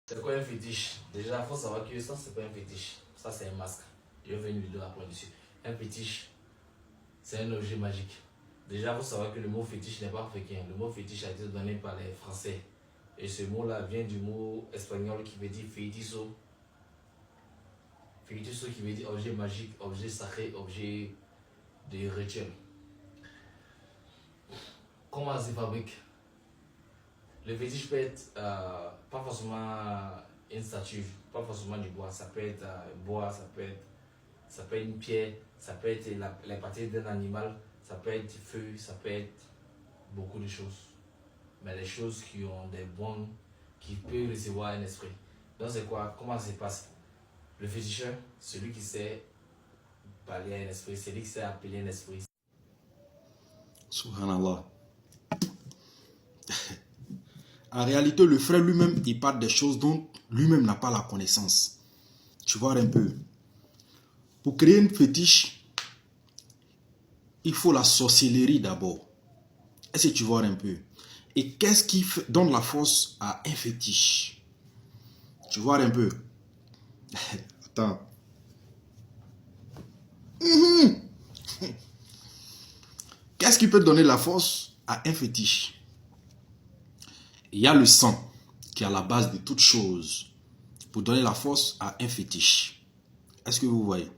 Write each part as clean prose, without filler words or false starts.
C'est quoi un fétiche? Déjà, il faut savoir que ça, c'est pas un fétiche. Ça, c'est un masque. Je vais faire une vidéo après dessus. Un fétiche, c'est un objet magique. Déjà, il faut savoir que le mot fétiche n'est pas africain. Le mot fétiche a été donné par les Français. Et ce mot-là vient du mot espagnol qui veut dire feitiço. Feitiço qui veut dire objet magique, objet sacré, objet de rituel. Comment ça se fabrique? Le fétiche peut être pas forcément une statue, pas forcément du bois. Ça peut être bois, ça peut être une pierre, ça peut être les parties d'un animal, ça peut être du feu, ça peut être beaucoup de choses. Mais les choses qui ont des bons, qui peuvent recevoir un esprit. Donc c'est quoi? Comment ça se passe? Le féticheur, celui qui sait parler à un esprit, celui qui sait appeler un esprit. Subhanallah. En réalité, le frère lui-même, il parle des choses dont lui-même n'a pas la connaissance. Tu vois un peu. Pour créer une fétiche, il faut la sorcellerie d'abord. Est-ce que tu vois un peu? Et qu'est-ce qui donne la force à un fétiche? Tu vois un peu? Attends. Qu'est-ce qui peut donner la force à un fétiche? Il y a le sang qui est à la base de toute chose pour donner la force à un fétiche. Est-ce que vous voyez?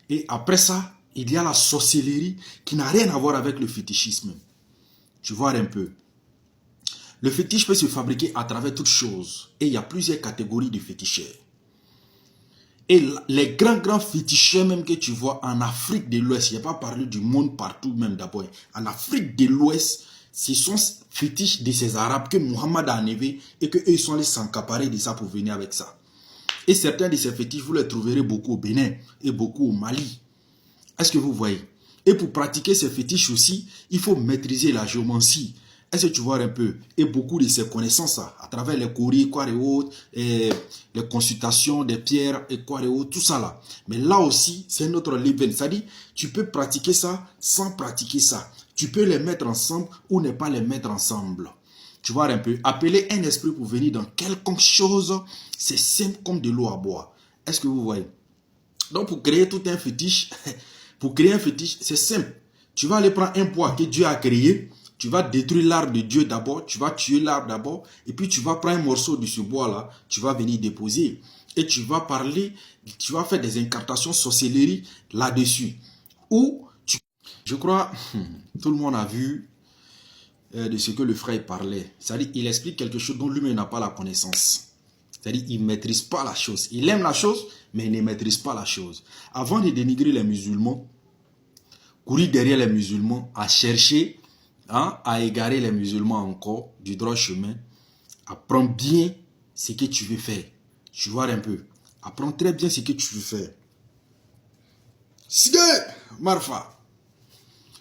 Et après ça, il y a la sorcellerie qui n'a rien à voir avec le fétichisme. Tu vois un peu? Le fétiche peut se fabriquer à travers toutes choses. Et il y a plusieurs catégories de féticheurs. Et les grands féticheurs même que tu vois en Afrique de l'Ouest, je n'ai pas parlé du monde partout même d'abord. En Afrique de l'Ouest, ce sont fétiches de ces Arabes que Mohammed a enlevé et qu'eux sont allés s'encaparer de ça pour venir avec ça. Et certains de ces fétiches, vous les trouverez beaucoup au Bénin et beaucoup au Mali. Est-ce que vous voyez? Et pour pratiquer ces fétiches aussi, il faut maîtriser la géomancie. Est-ce que tu vois un peu? Et beaucoup de ces connaissances à travers les courriers, quoi et autres, et les consultations des pierres et quoi et autres, tout ça là. Mais là aussi, c'est notre level. C'est-à-dire, tu peux pratiquer ça sans pratiquer ça. Tu peux les mettre ensemble ou ne pas les mettre ensemble. Tu vois un peu? Appeler un esprit pour venir dans quelconque chose, c'est simple comme de l'eau à boire. Est-ce que vous voyez? Donc pour créer tout un fétiche, c'est simple. Tu vas aller prendre un bois que Dieu a créé, tu vas détruire l'arbre de Dieu d'abord, tu vas tuer l'arbre d'abord, et puis tu vas prendre un morceau de ce bois-là, tu vas venir déposer. Et tu vas parler, tu vas faire des incantations sorcellerie là-dessus. Ou, je crois, tout le monde a vu de ce que le frère parlait. C'est-à-dire, il explique quelque chose dont lui-même n'a pas la connaissance. C'est-à-dire, il ne maîtrise pas la chose. Il aime la chose, mais il ne maîtrise pas la chose. Avant de dénigrer les musulmans, courir derrière les musulmans, à chercher, à égarer les musulmans encore du droit chemin, apprends bien ce que tu veux faire. Tu vois un peu. Apprends très bien ce que tu veux faire. Sige, Marfa.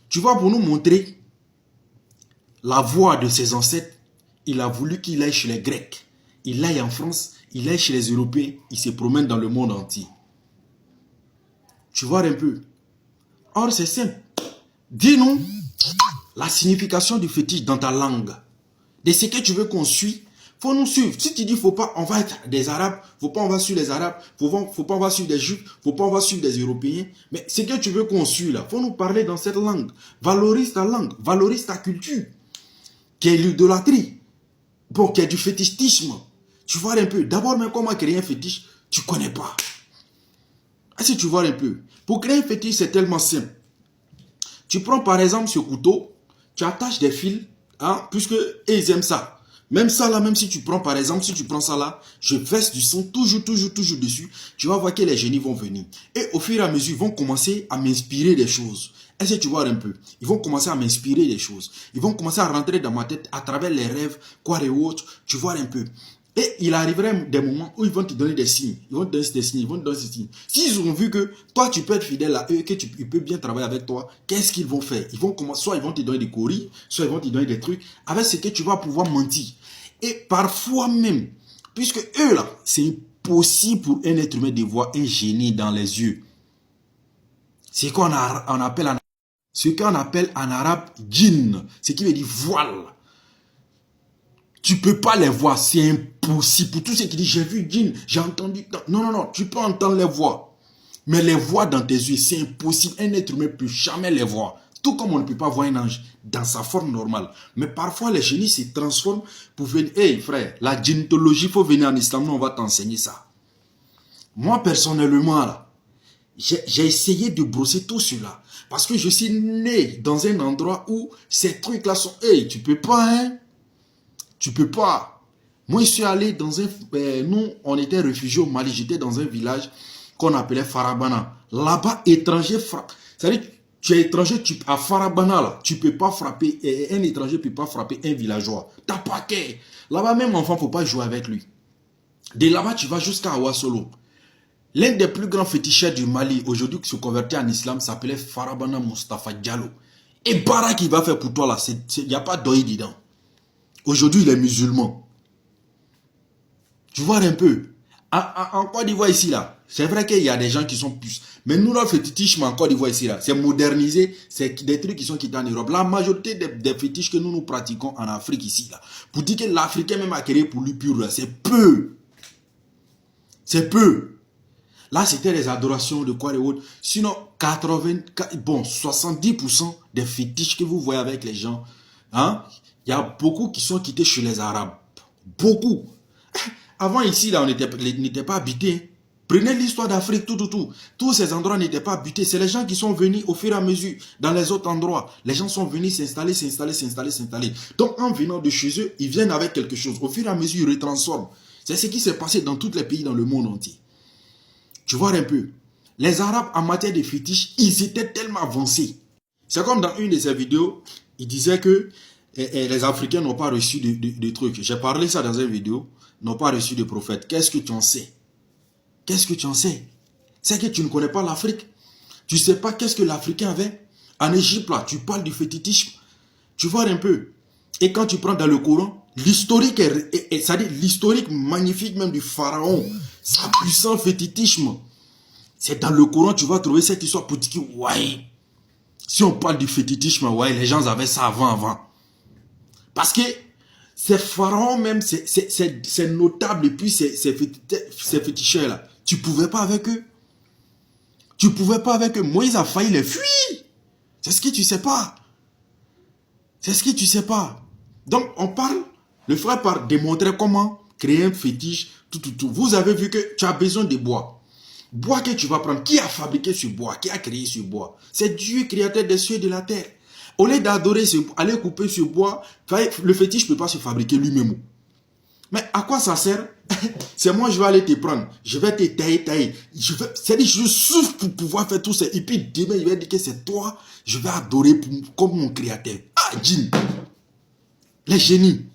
Tu vois, pour nous montrer la voie de ses ancêtres, il a voulu qu'il aille chez les Grecs. Il aille en France, il aille chez les Européens, il se promène dans le monde entier. Tu vois un peu. Or, c'est simple. Dis-nous la signification du fétiche dans ta langue. De ce que tu veux qu'on suit, faut nous suivre. Si tu dis faut pas, on va être des Arabes, faut pas on va suivre les Arabes, faut pas on va suivre des Juifs, faut pas on va suivre des Européens. Mais ce que tu veux qu'on suit là, faut nous parler dans cette langue. Valorise ta langue, valorise ta culture. Qui est l'idolâtrie. Bon, qui est du fétichisme. Tu vois un peu. D'abord, même comment créer un fétiche, tu connais pas. Est-ce que tu vois un peu? Pour créer un fétiche, c'est tellement simple. Tu prends par exemple ce couteau, tu attaches des fils, puisque ils aiment ça. Même ça là, même si tu prends par exemple, si tu prends ça là, je verse du sang toujours dessus, tu vas voir que les génies vont venir. Et au fur et à mesure, ils vont commencer à m'inspirer des choses. Est-ce que tu vois un peu? Ils vont commencer à m'inspirer des choses. Ils vont commencer à rentrer dans ma tête à travers les rêves, quoi et autres. Tu vois un peu. Et il arriverait des moments où ils vont te donner des signes. Ils vont te donner des signes, ils vont te donner des signes. S'ils ont vu que toi, tu peux être fidèle à eux, que ils peuvent bien travailler avec toi, qu'est-ce qu'ils vont faire? Ils vont commencer, soit ils vont te donner des courriers, soit ils vont te donner des trucs, avec ce que tu vas pouvoir mentir. Et parfois même, puisque eux là, c'est impossible pour un être humain de voir un génie dans les yeux. C'est ce qu'on appelle en arabe djinn, ce qui veut dire voile. Tu peux pas les voir, c'est impossible. Pour tous ceux qui disent, j'ai vu djinn, j'ai entendu... Non, non, non, tu peux entendre les voix. Mais les voix dans tes yeux, c'est impossible. Un être humain ne peut jamais les voir. Tout comme on ne peut pas voir un ange dans sa forme normale. Mais parfois, les génies se transforment pour venir... Hey frère, la djinntologie, il faut venir en islam, nous on va t'enseigner ça. Moi, personnellement, là, j'ai essayé de brosser tout cela. Parce que je suis né dans un endroit où ces trucs-là sont... Hey, tu peux pas, hein? Tu peux pas. Moi, je suis allé dans un... nous, on était réfugiés au Mali. J'étais dans un village qu'on appelait Farabana. Là-bas, étranger frappe. C'est-à-dire, tu es étranger, à Farabana, là, tu peux pas frapper... un étranger ne peut pas frapper un villageois. T'as pas qu'à... Là-bas, même enfant, il ne faut pas jouer avec lui. De là-bas, tu vas jusqu'à Awasolo. L'un des plus grands féticheurs du Mali, aujourd'hui, qui se convertit en islam, s'appelait Farabana Mustafa Diallo. Et Bara qui va faire pour toi, là, il n'y a pas d'oeil dedans. Aujourd'hui, il est musulman. Tu vois un peu. En Côte d'Ivoire, ici, là, c'est vrai qu'il y a des gens qui sont plus... Mais nous, notre fétichisme en Côte d'Ivoire, ici, là, c'est modernisé. C'est des trucs qui sont quittés en Europe. La majorité des fétiches que nous pratiquons en Afrique, ici, là, pour dire que l'Africain même a créé pour lui pur, c'est peu. C'est peu. Là, c'était les adorations de quoi et autres. Sinon, 70% des fétiches que vous voyez avec les gens, hein, il y a beaucoup qui sont quittés chez les Arabes. Beaucoup. Avant, ici, là, on n'était pas habités. Prenez l'histoire d'Afrique, tout. Tous ces endroits n'étaient pas habités. C'est les gens qui sont venus au fur et à mesure dans les autres endroits. Les gens sont venus s'installer. Donc, en venant de chez eux, ils viennent avec quelque chose. Au fur et à mesure, ils retransforment. C'est ce qui s'est passé dans tous les pays dans le monde entier. Tu vois un peu. Les Arabes, en matière de fétiches, ils étaient tellement avancés. C'est comme dans une de ces vidéos, il disait que les Africains n'ont pas reçu de trucs. J'ai parlé ça dans une vidéo, n'ont pas reçu de prophètes. Qu'est-ce que tu en sais? Qu'est-ce que tu en sais? C'est que tu ne connais pas l'Afrique. Tu ne sais pas qu'est-ce que l'Africain avait. En Égypte, là, tu parles du fétichisme. Tu vois un peu. Et quand tu prends dans le Coran, l'historique, c'est-à-dire l'historique magnifique même du pharaon, sa puissant fétichisme, c'est dans le Coran, tu vas trouver cette histoire pour dire que, ouais, si on parle du fétichisme, ouais, les gens avaient ça avant. Parce que ces pharaons même, c'est notable, et puis ces féticheurs-là, tu ne pouvais pas avec eux. Moïse a failli les fuir. C'est ce que tu sais pas. Donc, on parle, le frère parle démontrer comment créer un fétiche, tout. Vous avez vu que tu as besoin de bois. Bois que tu vas prendre. Qui a fabriqué ce bois? Qui a créé ce bois? C'est Dieu, créateur des cieux et de la terre. Au lieu d'adorer aller couper ce bois, le fétiche ne peut pas se fabriquer lui-même. Mais à quoi ça sert? C'est moi, je vais aller te prendre. Je vais te tailler. C'est-à-dire, je souffre pour pouvoir faire tout ça. Et puis demain, il va dire que c'est toi. Je vais adorer comme mon créateur. Ah, djinn. Les génies.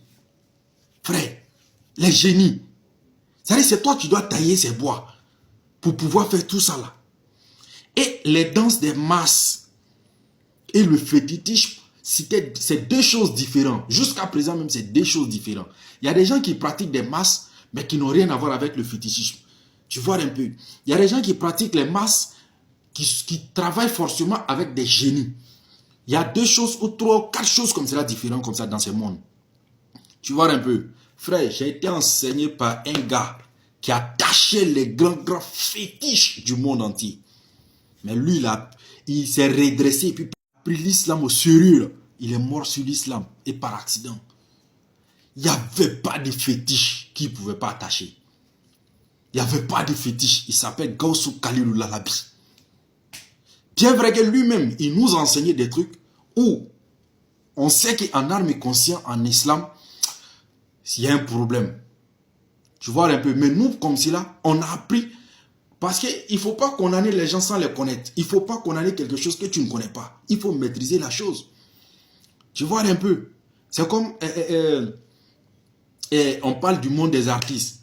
Frère, les génies. C'est-à-dire, c'est toi qui dois tailler ces bois pour pouvoir faire tout ça là. Et les danses des masses et le fétichisme, c'est deux choses différentes. Jusqu'à présent même, c'est deux choses différentes. Il y a des gens qui pratiquent des masses, mais qui n'ont rien à voir avec le fétichisme. Tu vois un peu. Il y a des gens qui pratiquent les masses, qui travaillent forcément avec des génies. Il y a deux choses ou trois, quatre choses comme cela différentes comme ça dans ce monde. Tu vois un peu. Frère, j'ai été enseigné par un gars qui a taché les grands fétiches du monde entier. Mais lui, là, il s'est redressé et puis a pris l'islam au sérieux. Il est mort sur l'islam et par accident. Il n'y avait pas de fétiche qu'il ne pouvait pas attacher. Il n'y avait pas de fétiche. Il s'appelle Gaussou Kalilou Lalabi. Bien vrai que lui-même, il nous a enseigné des trucs où on sait qu'en âme et conscience, en islam, il y a un problème. Tu vois un peu. Mais nous, comme cela, on a appris. Parce qu'il ne faut pas condamner les gens sans les connaître. Il ne faut pas condamner quelque chose que tu ne connais pas. Il faut maîtriser la chose. Tu vois un peu. C'est comme... on parle du monde des artistes.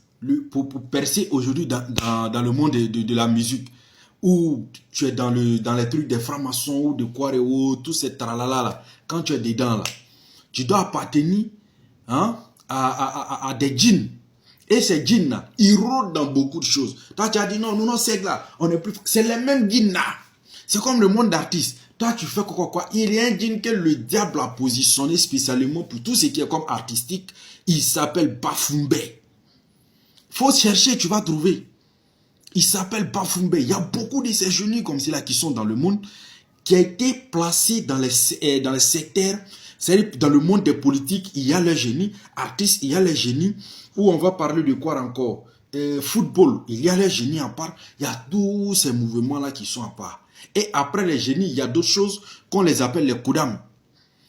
Pour percer aujourd'hui dans le monde de la musique. Où tu es dans les trucs des francs-maçons ou de quoi, tout ces tralala là. Quand tu es dedans là, tu dois appartenir à des djinns. Et ces djinns là, ils rôdent dans beaucoup de choses. Toi tu as dit non, c'est là, on est plus. C'est les mêmes djinns là. C'est comme le monde d'artistes. Toi, tu fais quoi. Il y a un djinn que le diable a positionné spécialement pour tout ce qui est comme artistique. Il s'appelle Bafumbe. Faut chercher, tu vas trouver. Il s'appelle Bafumbe. Il y a beaucoup de ces génies comme ceux-là qui sont dans le monde, qui a été placé dans les secteurs, c'est-à-dire dans le monde des politiques, il y a les génies, artistes, il y a les génies, où on va parler de quoi encore, football, il y a les génies à part, il y a tous ces mouvements-là qui sont à part. Et après les génies, il y a d'autres choses qu'on les appelle les kodam.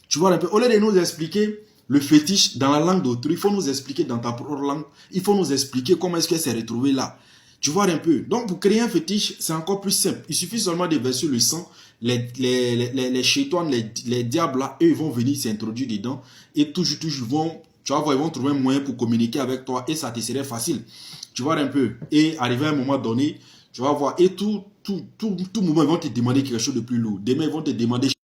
Tu vois un peu, au lieu de nous expliquer le fétiche dans la langue d'autrui, il faut nous expliquer dans ta propre langue, il faut nous expliquer comment est-ce qu'elle s'est retrouvée là. Tu vois un peu. Donc, pour créer un fétiche, c'est encore plus simple. Il suffit seulement de verser le sang. Les chétoines, les diables, là, eux, ils vont venir s'introduire dedans. Et toujours, ils vont trouver un moyen pour communiquer avec toi. Et ça te serait facile. Tu vois un peu. Et arrivé à un moment donné, tu vas voir. Et tout moment, ils vont te demander quelque chose de plus lourd. Demain, ils vont te demander